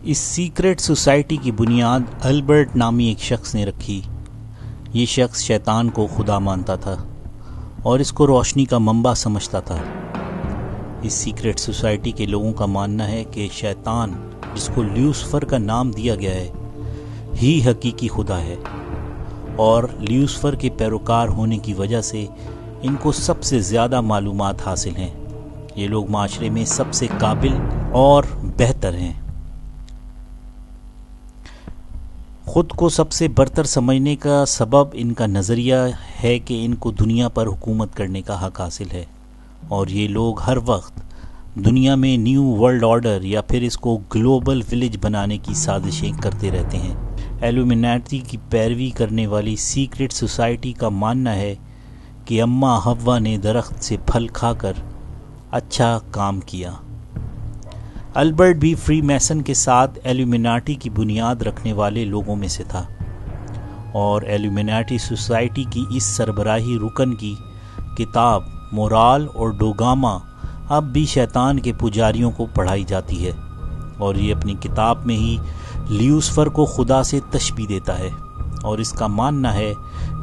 اس secret society کی بنیاد Albert نامی ایک شخص نے رکھی۔ یہ شخص شیطان کو خدا مانتا تھا اور اس کو روشنی کا منبع سمجھتا تھا۔ اس سیکرٹ سوسائٹی کے لوگوں کا ماننا ہے کہ شیطان، جس کو لیوسفر کا نام دیا گیا ہے، ہی حقیقی خدا ہے، اور لیوسفر کے پیروکار ہونے کی وجہ سے ان کو سب سے زیادہ معلومات حاصل ہیں۔ یہ لوگ معاشرے میں سب سے قابل اور بہتر ہیں۔ خود کو سب سے برتر سمجھنے کا سبب ان کا نظریہ ہے کہ ان کو دنیا پر حکومت کرنے کا حق حاصل ہے، اور یہ لوگ ہر وقت دنیا میں نیو ورلڈ آرڈر یا پھر اس کو گلوبل ولیج بنانے کی سازشیں کرتے رہتے ہیں۔ ایلومیناٹی کی پیروی کرنے والی سیکرٹ سوسائٹی کا ماننا ہے کہ اماں حوا نے درخت سے پھل کھا کر اچھا کام کیا۔ البرٹ بھی فری میسن کے ساتھ ایلومیناٹی کی بنیاد رکھنے والے لوگوں میں سے تھا، اور ایلومیناٹی سوسائٹی کی اس سربراہی رکن کی کتاب مورال اور ڈوگاما اب بھی شیطان کے پجاریوں کو پڑھائی جاتی ہے، اور یہ اپنی کتاب میں ہی لیوسفر کو خدا سے تشبیہ دیتا ہے، اور اس کا ماننا ہے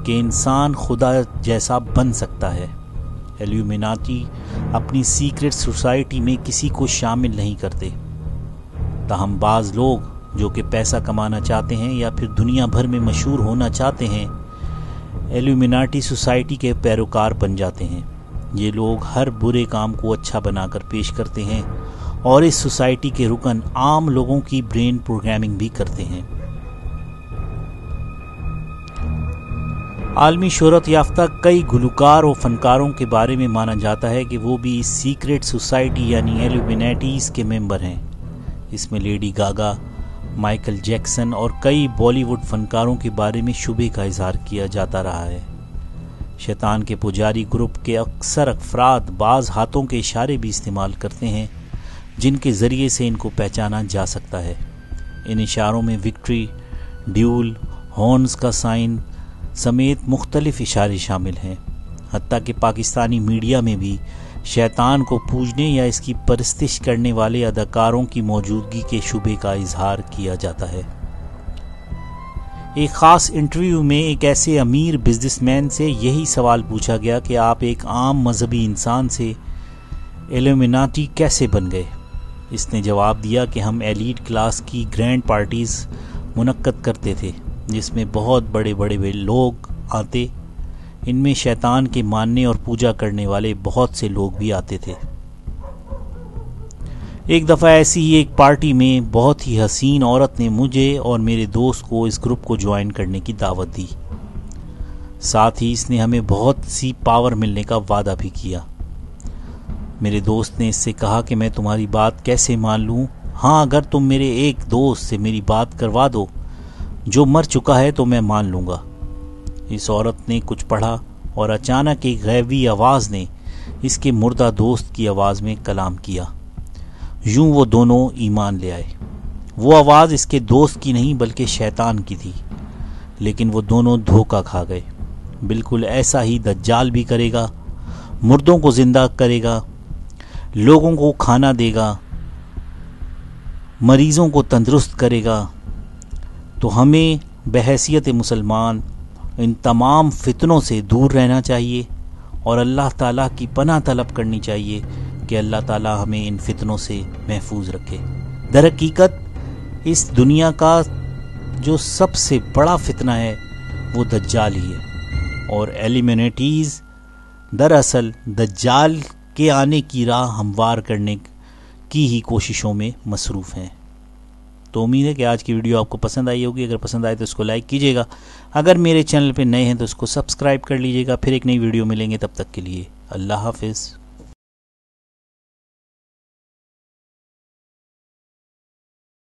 کہ انسان خدا جیسا بن سکتا ہے۔ ایلومیناٹی اپنی سیکرٹ سوسائٹی میں کسی کو شامل نہیں کرتے، تاہم بعض لوگ جو کہ پیسہ کمانا چاہتے ہیں یا پھر دنیا بھر میں مشہور ہونا چاہتے ہیں، ایلومیناٹی سوسائٹی کے پیروکار بن جاتے ہیں۔ یہ لوگ ہر برے کام کو اچھا بنا کر پیش کرتے ہیں، اور اس سوسائٹی کے رکن عام لوگوں کی برین پروگرامنگ بھی کرتے ہیں۔ عالمی شہرت یافتہ کئی گلوکار و فنکاروں کے بارے میں مانا جاتا ہے کہ وہ بھی اس سیکرٹ سوسائٹی یعنی ایلومیناٹیز کے ممبر ہیں۔ اس میں لیڈی گاگا، مائیکل جیکسن اور کئی بالی ووڈ فنکاروں کے بارے میں شبہ کا اظہار کیا جاتا رہا ہے۔ شیطان کے پجاری گروپ کے اکثر افراد بعض ہاتھوں کے اشارے بھی استعمال کرتے ہیں جن کے ذریعے سے ان کو پہچانا جا سکتا ہے۔ ان اشاروں میں وکٹری، ڈیول، ہارنز کا سائن سمیت مختلف اشارے شامل ہیں۔ حتیٰ کہ پاکستانی میڈیا میں بھی شیطان کو پوجنے یا اس کی پرستش کرنے والے اداکاروں کی موجودگی کے شبہ کا اظہار کیا جاتا ہے۔ ایک خاص انٹرویو میں ایک ایسے امیر بزنس مین سے یہی سوال پوچھا گیا کہ آپ ایک عام مذہبی انسان سے ایلومیناٹی کیسے بن گئے؟ اس نے جواب دیا کہ ہم ایلیٹ کلاس کی گرینڈ پارٹیز منعقد کرتے تھے جس میں بہت بڑے بڑے لوگ آتے، ان میں شیطان کے ماننے اور پوجا کرنے والے بہت سے لوگ بھی آتے تھے۔ ایک دفعہ ایسی ہی ایک پارٹی میں بہت ہی حسین عورت نے مجھے اور میرے دوست کو اس گروپ کو جوائن کرنے کی دعوت دی، ساتھ ہی اس نے ہمیں بہت سی پاور ملنے کا وعدہ بھی کیا۔ میرے دوست نے اس سے کہا کہ میں تمہاری بات کیسے مان لوں؟ ہاں، اگر تم میرے ایک دوست سے میری بات کروا دو جو مر چکا ہے تو میں مان لوں گا۔ اس عورت نے کچھ پڑھا اور اچانک ایک غیبی آواز نے اس کے مردہ دوست کی آواز میں کلام کیا۔ یوں وہ دونوں ایمان لے آئے۔ وہ آواز اس کے دوست کی نہیں بلکہ شیطان کی تھی، لیکن وہ دونوں دھوکہ کھا گئے۔ بالکل ایسا ہی دجال بھی کرے گا، مردوں کو زندہ کرے گا، لوگوں کو کھانا دے گا، مریضوں کو تندرست کرے گا۔ تو ہمیں بحیثیت مسلمان ان تمام فتنوں سے دور رہنا چاہیے اور اللہ تعالیٰ کی پناہ طلب کرنی چاہیے کہ اللہ تعالیٰ ہمیں ان فتنوں سے محفوظ رکھے۔ در حقیقت اس دنیا کا جو سب سے بڑا فتنہ ہے وہ دجال ہی ہے، اور ایلومیناٹیز دراصل دجال کے آنے کی راہ ہموار کرنے کی ہی کوششوں میں مصروف ہیں۔ تو امید ہے کہ آج کی ویڈیو آپ کو پسند آئی ہوگی۔ اگر پسند آئے تو اس کو لائک کیجیے گا، اگر میرے چینل پہ نئے ہیں تو اس کو سبسکرائب کر لیجیے گا۔ پھر ایک نئی ویڈیو ملیں گے، تب تک کے لیے اللہ حافظ۔